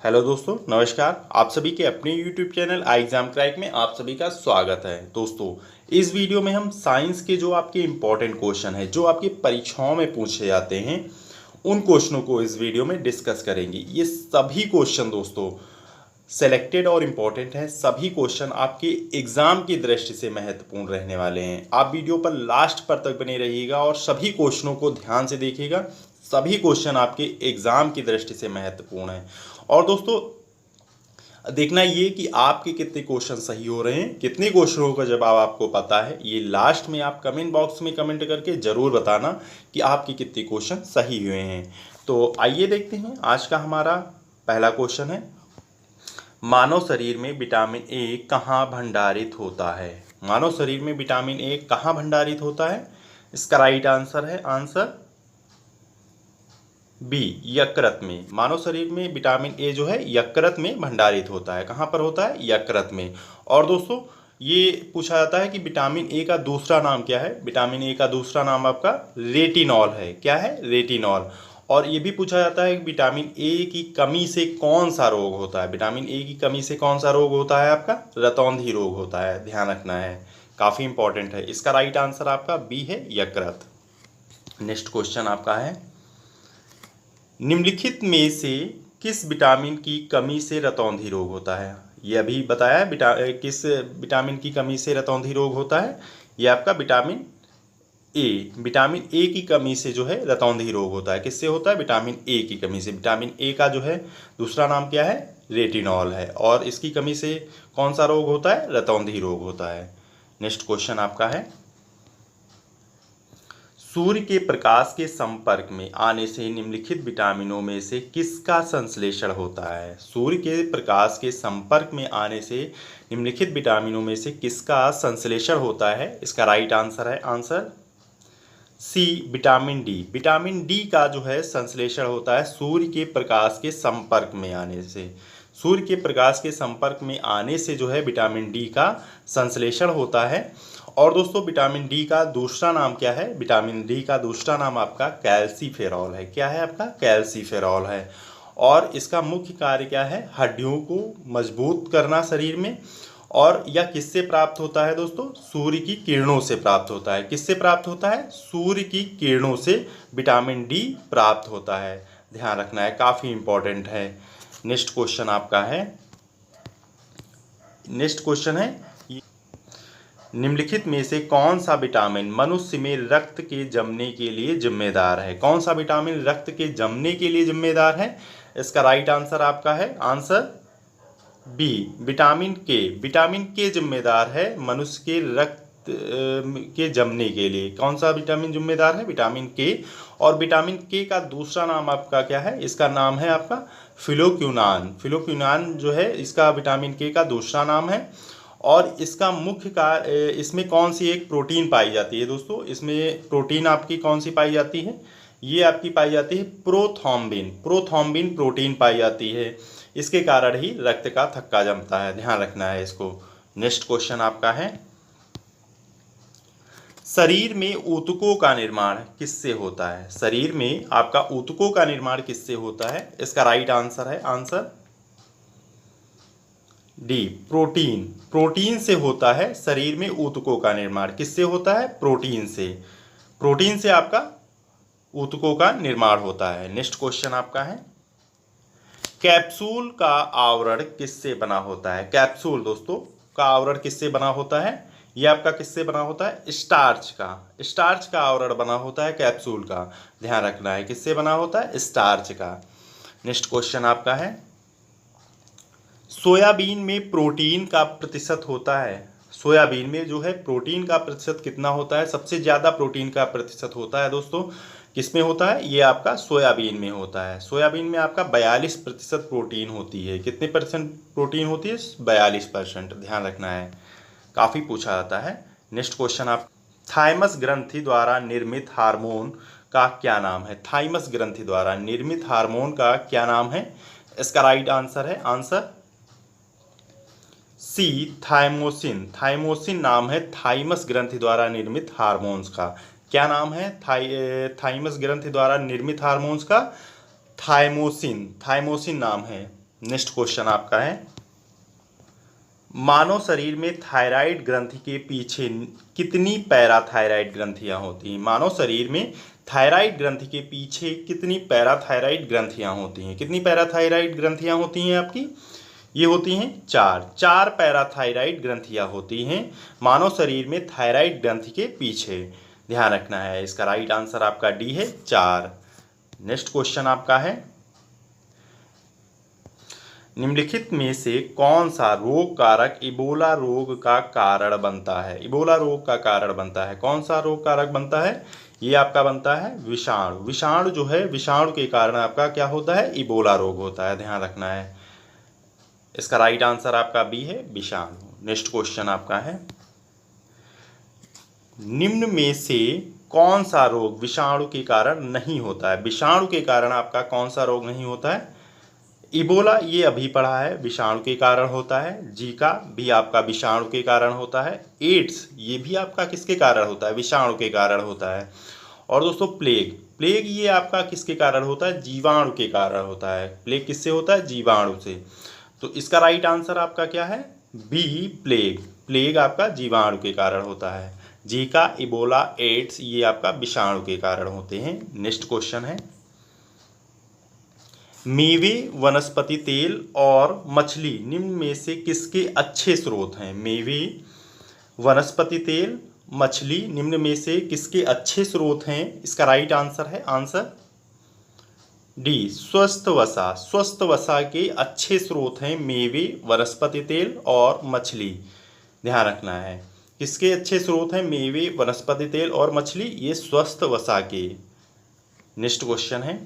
Hello दोस्तों, नमस्कार। आप सभी के अपने यूट्यूब चैनल आई एग्जाम क्रैक में आप सभी का स्वागत है। दोस्तों, इस वीडियो में हम साइंस के जो आपके इम्पोर्टेंट क्वेश्चन है जो आपकी परीक्षाओं में पूछे जाते हैं उन क्वेश्चनों को इस वीडियो में डिस्कस करेंगे। ये सभी क्वेश्चन दोस्तों सेलेक्टेड और इम्पॉर्टेंट हैं। सभी क्वेश्चन आपके एग्जाम की दृष्टि से महत्वपूर्ण रहने वाले हैं। आप वीडियो पर लास्ट पर तक बने रहिएगा और सभी क्वेश्चनों को ध्यान से देखिएगा। सभी क्वेश्चन आपके एग्जाम की दृष्टि से महत्वपूर्ण हैं। और दोस्तों, देखना ये कि आपके कितने क्वेश्चन सही हो रहे हैं, कितने क्वेश्चनों का जवाब आपको पता है। ये लास्ट में आप कमेंट बॉक्स में कमेंट करके ज़रूर बताना कि आपके कितने क्वेश्चन सही हुए हैं। तो आइए देखते हैं। आज का हमारा पहला क्वेश्चन है, मानव शरीर में विटामिन ए कहाँ भंडारित होता है। मानव शरीर में विटामिन ए कहाँ भंडारित होता है? इसका राइट आंसर है आंसर बी, यकृत में। मानव शरीर में विटामिन ए जो है यकृत में भंडारित होता है। कहाँ पर होता है? यकृत में। और दोस्तों, ये पूछा जाता है कि विटामिन ए का दूसरा नाम क्या है। विटामिन ए का दूसरा नाम आपका रेटिनॉल है। क्या है? रेटिनॉल। और ये भी पूछा जाता है कि विटामिन ए की कमी से कौन सा रोग होता है। विटामिन ए की कमी से कौन सा रोग होता है? आपका रतौंधी रोग होता है। ध्यान रखना है, काफ़ी इंपॉर्टेंट है। इसका राइट आंसर आपका बी है, यकृत। नेक्स्ट क्वेश्चन आपका है, निम्नलिखित में से किस विटामिन की कमी से रतौंधी रोग होता है? ये अभी बताया है किस विटामिन की कमी से रतौंधी रोग होता है। ये आपका विटामिन ए। विटामिन ए की कमी से जो है रतौंधी रोग होता है। किससे होता है? विटामिन ए की कमी से। विटामिन ए का जो है दूसरा नाम क्या है? रेटिनॉल है। और इसकी कमी से कौन सा रोग होता है? रतौंधी रोग होता है। नेक्स्ट क्वेश्चन आपका है, सूर्य के प्रकाश के संपर्क में आने से निम्नलिखित विटामिनों में से किसका संश्लेषण होता है? सूर्य के प्रकाश के संपर्क में आने से निम्नलिखित विटामिनों में से किसका संश्लेषण होता है? इसका राइट आंसर है answer C, vitamin D. Vitamin D का जो है संश्लेषण होता है सूर्य के प्रकाश के संपर्क में आने से। सूर्य के प्रकाश के संपर्क में आने से जो है विटामिन डी का संश्लेषण होता है। और दोस्तों, विटामिन डी का दूसरा नाम क्या है? विटामिन डी का दूसरा नाम आपका कैल्सीफेरॉल है। क्या है आपका? कैल्सीफेरॉल है। और इसका मुख्य कार्य क्या है? हड्डियों को मजबूत करना शरीर में। और यह किससे प्राप्त होता है दोस्तों? सूर्य की किरणों से प्राप्त होता है। किससे प्राप्त होता है? सूर्य की किरणों से विटामिन डी प्राप्त होता है। ध्यान रखना है, काफ़ी इंपॉर्टेंट है। नेक्स्ट क्वेश्चन आपका है, नेक्स्ट क्वेश्चन है, निम्नलिखित में से कौन सा विटामिन मनुष्य में रक्त के जमने के लिए जिम्मेदार है? कौन सा विटामिन रक्त के जमने के लिए जिम्मेदार है? इसका राइट आंसर आपका है आंसर बी, विटामिन के। विटामिन के जिम्मेदार है मनुष्य के रक्त के जमने के लिए। कौन सा विटामिन जिम्मेदार है? विटामिन के। और विटामिन के का दूसरा नाम आपका क्या है? इसका नाम है आपका फिलोक्यूनान। फिलोक्यूनान जो है इसका विटामिन के का दूसरा नाम है। और इसका मुख्य कार्य, इसमें कौन सी एक प्रोटीन पाई जाती है दोस्तों? इसमें प्रोटीन आपकी कौन सी पाई जाती है? ये आपकी पाई जाती है प्रोथॉम्बिन। प्रोथॉम्बिन प्रोटीन पाई जाती है। इसके कारण ही रक्त का थक्का जमता है। ध्यान रखना है इसको। नेक्स्ट क्वेश्चन आपका है, शरीर में ऊतकों का निर्माण किससे होता है? शरीर में आपका ऊतकों का निर्माण किससे होता है? इसका राइट आंसर है आंसर डी, प्रोटीन। प्रोटीन से होता है शरीर में ऊतकों का निर्माण। किससे होता है? प्रोटीन से। प्रोटीन से आपका ऊतकों का निर्माण होता है। नेक्स्ट क्वेश्चन आपका है, कैप्सूल का आवरण किससे बना होता है? कैप्सूल दोस्तों का आवरण किससे बना होता है? यह आपका किससे बना होता है? स्टार्च का। स्टार्च का आवरण बना होता है कैप्सूल का। ध्यान रखना है, किससे बना होता है? स्टार्च का। नेक्स्ट क्वेश्चन आपका है, सोयाबीन में प्रोटीन का प्रतिशत होता है। सोयाबीन में जो है प्रोटीन का प्रतिशत कितना होता है? सबसे ज़्यादा प्रोटीन का प्रतिशत होता है दोस्तों किस में होता है? ये आपका सोयाबीन में होता है। सोयाबीन में आपका 42% प्रोटीन होती है। कितने परसेंट प्रोटीन होती है? 42%। ध्यान रखना है, काफ़ी पूछा जाता है। नेक्स्ट क्वेश्चन आप, थाइमस ग्रंथि द्वारा निर्मित हार्मोन का क्या नाम है? थाइमस ग्रंथि द्वारा निर्मित हार्मोन का क्या नाम है? इसका राइट आंसर है आंसर सी, थाइमोसिन। थाइमोसिन नाम है थाइमस ग्रंथि द्वारा निर्मित हार्मोन्स का। क्या नाम है थाइमस ग्रंथि द्वारा निर्मित हार्मोन्स का? थाइमोसिन। थाइमोसिन नाम है। नेक्स्ट क्वेश्चन आपका है, मानव शरीर में थायराइड ग्रंथि के पीछे कितनी पैराथायराइड ग्रंथियां होती हैं? मानव शरीर में थायराइड ग्रंथि के पीछे कितनी पैराथायराइड ग्रंथियां होती हैं? कितनी पैराथायराइड ग्रंथियां होती हैं आपकी? ये होती हैं चार पैराथायराइड ग्रंथियां होती हैं मानव शरीर में थायराइड ग्रंथि के पीछे। ध्यान रखना है, इसका राइट आंसर आपका डी है 4। नेक्स्ट क्वेश्चन आपका है, निम्नलिखित में से कौन सा रोग कारक इबोला रोग का कारण बनता है? इबोला रोग का कारण बनता है, कौन सा रोग कारक बनता है? ये आपका बनता है विषाणु। विषाणु जो है, विषाणु के कारण आपका क्या होता है? इबोला रोग होता है। ध्यान रखना है, इसका राइट आंसर आपका बी है विषाणु। नेक्स्ट क्वेश्चन आपका है, निम्न में से कौन सा रोग विषाणु के कारण नहीं होता है? विषाणु के कारण आपका कौन सा रोग नहीं होता है? इबोला ये अभी पढ़ा है, विषाणु के कारण होता है। जीका भी आपका विषाणु के कारण होता है। एड्स ये भी आपका किसके कारण होता है? विषाणु के कारण होता है। और दोस्तों प्लेग ये आपका किसके कारण होता है? जीवाणु के कारण होता है। प्लेग किससे होता है? जीवाणु से। तो इसका राइट आंसर आपका क्या है? बी प्लेग आपका जीवाणु के कारण होता है। जीका, इबोला, एड्स ये आपका विषाणु के कारण होते हैं। नेक्स्ट क्वेश्चन है, मेवे, वनस्पति तेल और मछली निम्न में से किसके अच्छे स्रोत हैं? मेवे, वनस्पति तेल, मछली निम्न में से किसके अच्छे स्रोत हैं? इसका राइट आंसर है आंसर डी स्वस्थ वसा। स्वस्थ वसा के अच्छे स्रोत हैं मेवे, वनस्पति तेल और मछली। ध्यान रखना है, किसके अच्छे स्रोत हैं? मेवे, वनस्पति तेल और मछली, ये स्वस्थ वसा के। नेक्स्ट क्वेश्चन है,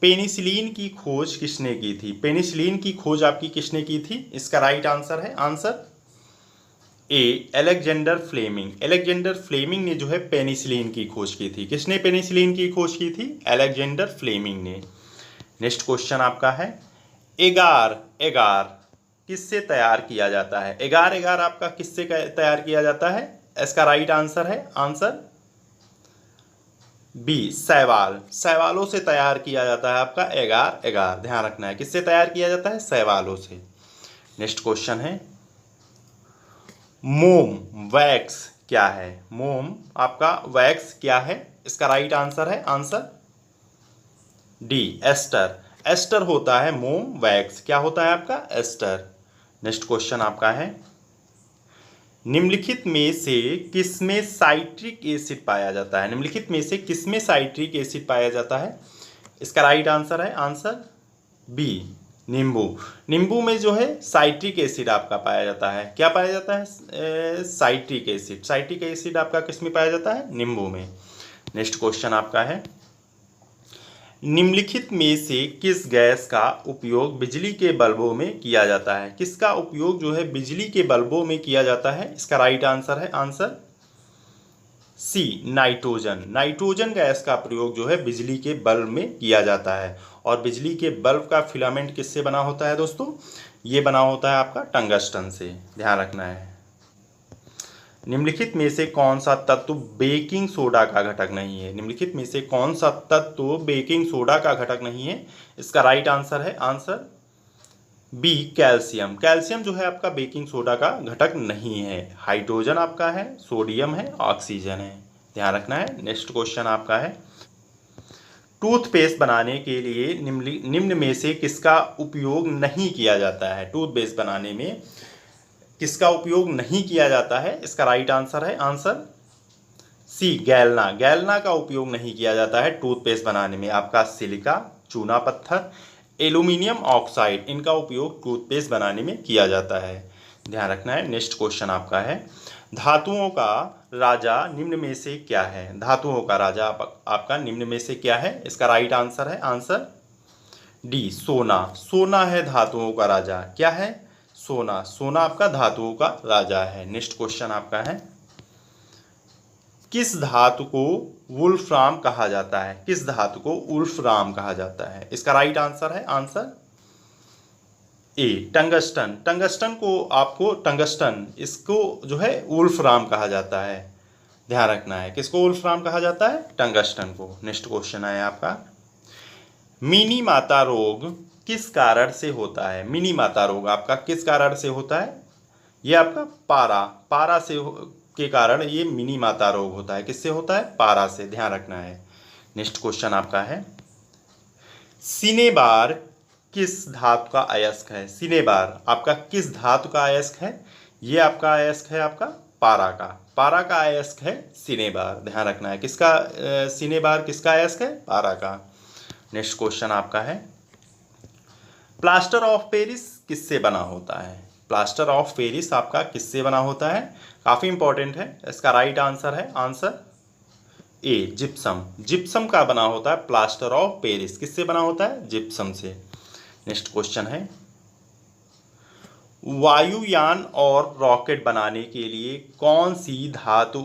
पेनिसिलिन की खोज किसने की थी? पेनिसिलिन की खोज आपकी किसने की थी? इसका राइट आंसर है answer A Alexander Fleming. Alexander Fleming ने जो है पेनिसिलिन की खोज की थी। किसने पेनिसिलिन की खोज की थी? अलेक्जेंडर फ्लेमिंग ने। नेक्स्ट क्वेश्चन आपका है, एगार किससे तैयार किया जाता है? एगार आपका किससे तैयार किया जाता है? इसका राइट आंसर है आंसर बी शैवालों से तैयार किया जाता है आपका एगार। ध्यान रखना है, किससे तैयार किया जाता है? शैवालों से। नेक्स्ट क्वेश्चन है, मोम वैक्स क्या है? मोम आपका वैक्स क्या है? इसका राइट आंसर है आंसर डी एस्टर। एस्टर होता है मोम वैक्स। क्या होता है आपका? एस्टर। नेक्स्ट क्वेश्चन आपका है, निम्नलिखित में से किसमें साइट्रिक एसिड पाया जाता है? निम्नलिखित में से किसमें साइट्रिक एसिड पाया जाता है? इसका राइट आंसर है आंसर बी नींबू में जो है साइट्रिक एसिड आपका पाया जाता है। क्या पाया जाता है? Citric acid. साइट्रिक एसिड आपका किस में पाया जाता है? नींबू में। नेक्स्ट क्वेश्चन आपका है, निम्नलिखित में से किस गैस का उपयोग बिजली के बल्बों में किया जाता है? किसका उपयोग जो है बिजली के बल्बों में किया जाता है? इसका राइट आंसर है answer C nitrogen. Nitrogen gas का प्रयोग जो है बिजली के बल्ब में किया जाता है। और बिजली के बल्ब का फिलामेंट किससे बना होता है दोस्तों? ये बना होता है आपका टंगस्टन से। ध्यान रखना है। निम्नलिखित में से कौन सा तत्व बेकिंग सोडा का घटक नहीं है? निम्नलिखित में से कौन सा तत्व बेकिंग सोडा का घटक नहीं है? इसका राइट आंसर है आंसर बी कैल्शियम। कैल्शियम जो है आपका बेकिंग सोडा का घटक नहीं है। हाइड्रोजन आपका है, सोडियम है, ऑक्सीजन है। ध्यान रखना है। नेक्स्ट क्वेश्चन आपका है, टूथपेस्ट बनाने के लिए निम्न में से किसका उपयोग नहीं किया जाता है? टूथपेस्ट बनाने में किसका उपयोग नहीं किया जाता है? इसका राइट आंसर है आंसर सी गैलना। गैलना का उपयोग नहीं किया जाता है टूथपेस्ट बनाने में। आपका सिलिका, चूना पत्थर, एल्यूमिनियम ऑक्साइड, इनका उपयोग टूथपेस्ट बनाने में किया जाता है। ध्यान रखना है। नेक्स्ट क्वेश्चन आपका है, धातुओं का राजा निम्न में से क्या है? धातुओं का राजा आपका निम्न में से क्या है? इसका राइट आंसर है आंसर डी सोना। सोना है धातुओं का राजा। क्या है? सोना। सोना आपका धातुओं का राजा है। नेक्स्ट क्वेश्चन आपका है, किस धातु को वुल्फ्राम कहा जाता है? किस धातु को वुल्फ्राम कहा जाता है? इसका राइट आंसर है आंसर ए टंगस्टन। टंगस्टन को आपको इसको जो है वुल्फ्राम कहा जाता है। ध्यान रखना है, किसको वुल्फ्राम कहा जाता है? टंगस्टन को। नेक्स्ट क्वेश्चन है आपका, मिनी माता रोग किस कारण से होता है? मिनी माता रोग आपका किस कारण से होता है? ये आपका पारा से के कारण ये मिनी माता रोग होता है। किससे होता है? पारा से, ध्यान रखना है। नेक्स्ट क्वेश्चन आपका है, सिनेबार किस धातु का अयस्क है? सिनेबार आपका किस धातु का अयस्क है? ये आपका अयस्क है आपका पारा का अयस्क है सिनेबार, ध्यान रखना है। किसका सिनेबार किसका अयस्क है? पारा का। नेक्स्ट क्वेश्चन आपका है, प्लास्टर ऑफ पेरिस किससे बना होता है? प्लास्टर ऑफ पेरिस आपका किससे बना होता है? काफ़ी इंपॉर्टेंट है। इसका राइट आंसर है आंसर ए, जिप्सम। जिप्सम का बना होता है प्लास्टर ऑफ पेरिस। किससे बना होता है? जिप्सम से। नेक्स्ट क्वेश्चन है, वायुयान और रॉकेट बनाने के लिए कौन सी धातु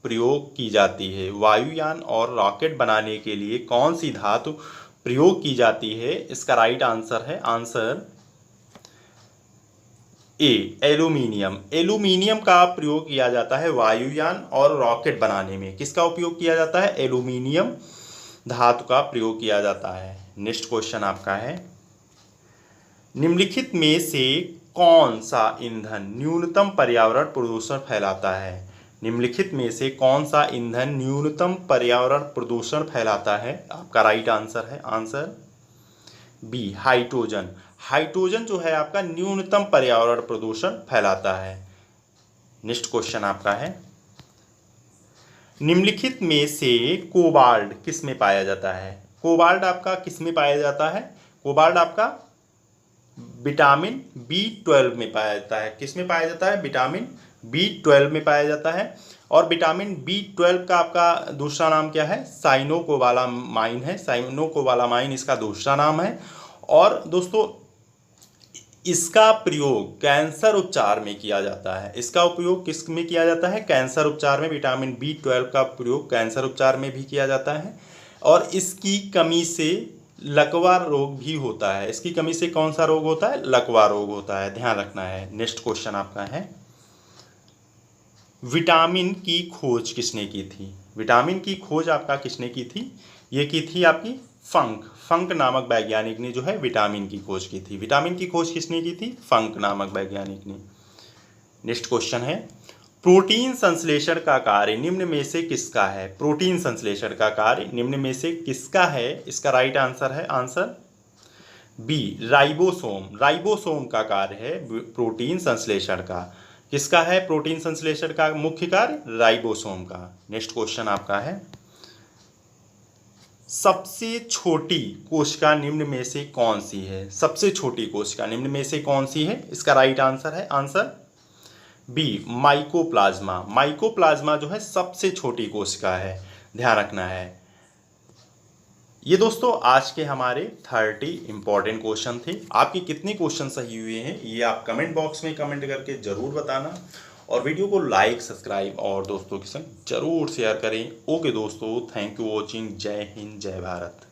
प्रयोग की जाती है? वायुयान और रॉकेट बनाने के लिए कौन सी धातु प्रयोग की जाती है? इसका राइट आंसर है आंसर ए, एल्यूमिनियम। एल्यूमिनियम का प्रयोग किया जाता है वायुयान और रॉकेट बनाने में। किसका उपयोग किया जाता है? एल्यूमिनियम धातु का प्रयोग किया जाता है। नेक्स्ट क्वेश्चन आपका है, निम्नलिखित में से कौन सा ईंधन न्यूनतम पर्यावरण प्रदूषण फैलाता है? निम्नलिखित में से कौन सा ईंधन न्यूनतम पर्यावरण प्रदूषण फैलाता है? आपका राइट आंसर है आंसर बी, हाइड्रोजन। हाइड्रोजन जो है आपका न्यूनतम पर्यावरण प्रदूषण फैलाता है। नेक्स्ट क्वेश्चन आपका है, निम्नलिखित में से कोबाल्ट किस में पाया जाता है? कोबाल्ट आपका किस में पाया जाता है? कोबाल्ट आपका विटामिन B12 में पाया जाता है। किस में पाया जाता है? विटामिन B12 में पाया जाता है। और विटामिन B12 का आपका दूसरा नाम क्या है? साइनोकोबालामाइन है। साइनोकोबालामाइन इसका दूसरा नाम है। और दोस्तों इसका प्रयोग कैंसर उपचार में किया जाता है। इसका उपयोग किस में किया जाता है? कैंसर उपचार में। विटामिन B12 का प्रयोग कैंसर उपचार में भी किया जाता है। और इसकी कमी से लकवा रोग भी होता है। इसकी कमी से कौन सा रोग होता है? लकवा रोग होता है, ध्यान रखना है। नेक्स्ट क्वेश्चन आपका है, विटामिन की खोज किसने की थी? विटामिन की खोज आपका किसने की थी? ये की थी आपकी फंक नामक वैज्ञानिक ने जो है विटामिन की खोज की थी। विटामिन की खोज किसने की थी? फंक नामक वैज्ञानिक ने। नेक्स्ट क्वेश्चन है, प्रोटीन संश्लेषण का कार्य निम्न में से किसका है? प्रोटीन संश्लेषण का कार्य निम्न में से किसका है? इसका राइट आंसर है आंसर बी, राइबोसोम। राइबोसोम का कार्य है प्रोटीन संश्लेषण का। किसका है प्रोटीन संश्लेषण का मुख्य कार्य? राइबोसोम का। नेक्स्ट क्वेश्चन आपका है, सबसे छोटी कोशिका निम्न में से कौन सी है? सबसे छोटी कोशिका निम्न में से कौन सी है? इसका राइट आंसर है आंसर बी, माइकोप्लाज्मा। माइकोप्लाज्मा जो है सबसे छोटी कोशिका है, ध्यान रखना है। ये दोस्तों आज के हमारे 30 इंपॉर्टेंट क्वेश्चन थे। आपके कितने क्वेश्चन सही हुए हैं ये आप कमेंट बॉक्स में कमेंट करके ज़रूर बताना। और वीडियो को लाइक, सब्सक्राइब और दोस्तों के संग जरूर शेयर करें। ओके दोस्तों, थैंक यू वॉचिंग। जय हिंद, जय भारत।